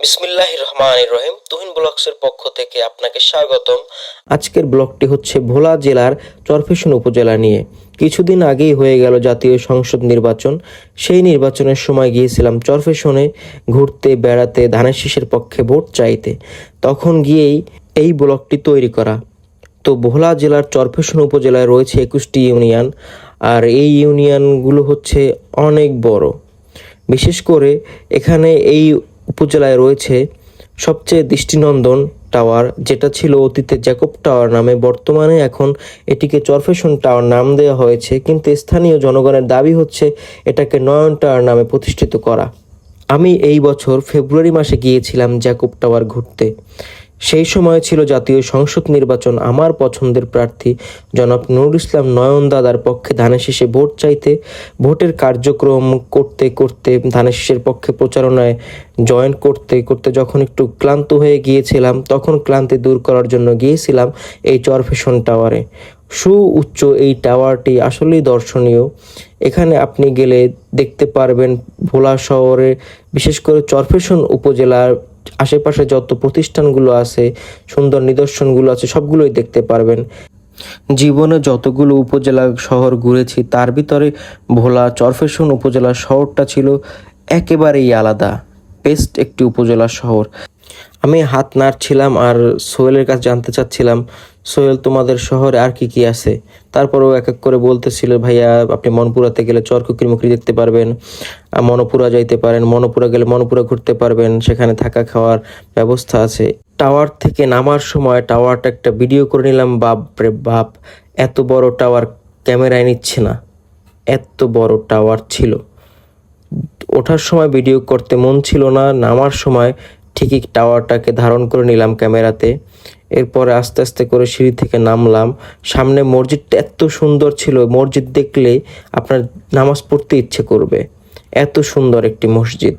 বিসমিল্লাহির রহমানির রহিম। তুহিন ব্লগসের পক্ষ থেকে আপনাকে স্বাগতম। আজকের ব্লগটি হচ্ছে ভোলা জেলার চরফ্যাশন উপজেলা নিয়ে। কিছুদিন আগেই হয়ে গেল জাতীয় সংসদ নির্বাচন। সেই নির্বাচনের সময় গিয়েছিলাম চরফ্যাশনে ঘুরতে, বেড়াতে, ধানের শীষের পক্ষে ভোট চাইতে। তখন গিয়েই এই ব্লগটি তৈরি করা। তো ভোলা জেলার চরফ্যাশন উপজেলায় রয়েছে 21টি ইউনিয়ন, আর এই ইউনিয়নগুলো হচ্ছে অনেক বড়। বিশেষ করে এখানে এই উপজেলায় রয়েছে সবচেয়ে দৃষ্টিনন্দন টাওয়ার, যেটা ছিল অতীতে জ্যাকব টাওয়ার নামে, বর্তমানে এখন এটিকে চরফ্যাশন টাওয়ার নাম দেওয়া হয়েছে, কিন্তু স্থানীয় জনগণের দাবি হচ্ছে এটাকে নয়ন টাওয়ার নামে প্রতিষ্ঠিত করা। আমি এই বছর ফেব্রুয়ারি মাসে গিয়েছিলাম জ্যাকব টাওয়ার ঘুরতে। সেই সময় ছিল জাতীয় সংসদ নির্বাচন। আমার পছন্দের প্রার্থী জনাব নুরুল ইসলাম নয়ন দাদার পক্ষে ধানের শীষে ভোট চাইতে ভোটের কার্যক্রম করতে করতে ধানের শীষের পক্ষে প্রচারণায় জয়েন করতে করতে যখন একটু ক্লান্ত হয়ে গিয়েছিলাম, তখন ক্লান্তি দূর করার জন্য গিয়েছিলাম এই চরফ্যাশন টাওয়ারে। সুউচ্চ এই টাওয়ারটি আসলেই দর্শনীয়। এখানে আপনি গেলে দেখতে পারবেন ভোলা শহরে, বিশেষ করে চরফ্যাশন উপজেলার আশেপাশে যত প্রতিষ্ঠানগুলো আছে, সুন্দর নিদর্শনগুলো আছে, সবগুলোই দেখতে পারবেন। জীবনে যতগুলো উপজেলা শহর ঘুরেছি তার ভিতরে ভোলা চরফ্যাশন উপজেলা শহরটা ছিল একেবারেই আলাদা, বেস্ট একটি উপজেলা শহর। আমি হাত নাড়ছিলাম আর সোহেলের কাছে জানতে চাচ্ছিলাম, সোহেল তোমাদের শহরে আর কি কি আছে? তারপরেও এক এক করে বলতেছিল, ভাইয়া আপনি মনপুরাতে গেলে চরকুকির মুখরি দেখতে পারবেন, মনপুরা যাইতে পারেন, মনপুরা গেলে মনপুরা ঘুরতে পারবেন, সেখানে থাকা খাওয়ার ব্যবস্থা আছে। টাওয়ার থেকে নামার সময় টাওয়ারটা একটা ভিডিও করে নিলাম। বাপ রে বাপ, এত বড় টাওয়ার ক্যামেরায় নিচ্ছে না, এত বড় টাওয়ার ছিল। ওঠার সময় ভিডিও করতে মন ছিল না, নামার সময় ঠিকই টাওয়ারটাকে ধারণ করে নিলাম ক্যামেরাতে। এরপরে আস্তে আস্তে করে সিঁড়ি থেকে নামলাম। সামনে মসজিদটা এত সুন্দর ছিল, মসজিদ দেখলে আপনার নামাজ পড়তে ইচ্ছে করবে, এত সুন্দর একটি মসজিদ।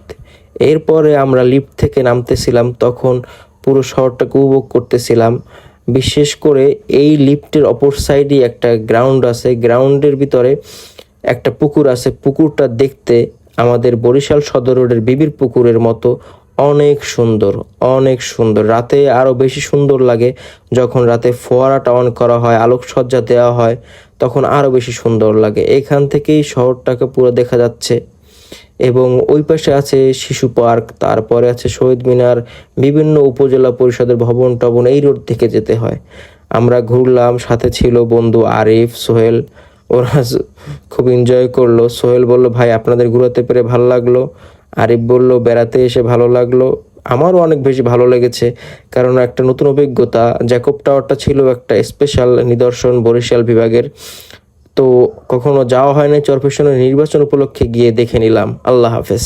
এরপরে আমরা লিফট থেকে নামতেছিলাম, তখন পুরো শহরটাকে উপভোগ করতেছিলাম। বিশেষ করে এই লিফটের অপর সাইডে একটা গ্রাউন্ড আছে, গ্রাউন্ডের ভিতরে একটা পুকুর আছে। পুকুরটা দেখতে আমাদের বরিশাল সদর রোডের বিবির পুকুরের মতো অনেক সুন্দর, অনেক সুন্দর। রাতে আরও বেশি সুন্দর লাগে, যখন রাতে ফোয়ারাটা অন করা হয়, আলোকসজ্জা দেওয়া হয়, তখন আরও বেশি সুন্দর লাগে। এখান থেকেই শহরটাকে পুরো দেখা যাচ্ছে। এবং ওই পাশে আছে শিশু পার্ক, তারপরে আছে শহীদ মিনার, বিভিন্ন উপজেলা পরিষদের ভবন টবন। এই রোড থেকে যেতে হয়। আমরা ঘুরলাম, সাথে ছিল বন্ধু আরিফ, সোহেল। ওরা খুব এনজয় করলো। সোহেল বলল, ভাই আপনাদের ঘুরাতে পেরে ভালো লাগলো। আরিফ বলল, বেড়াতে এসে ভালো লাগলো। আমারও অনেক বেশি ভালো লেগেছে, কারণ একটা নতুন অভিজ্ঞতা। জ্যাকব টাওয়ারটা ছিল একটা স্পেশাল নিদর্শন বরিশাল বিভাগের। তো কখনো যাওয়া হয় না, চরফ্যাশনের নির্বাচন উপলক্ষে গিয়ে দেখে নিলাম। আল্লাহ হাফেজ।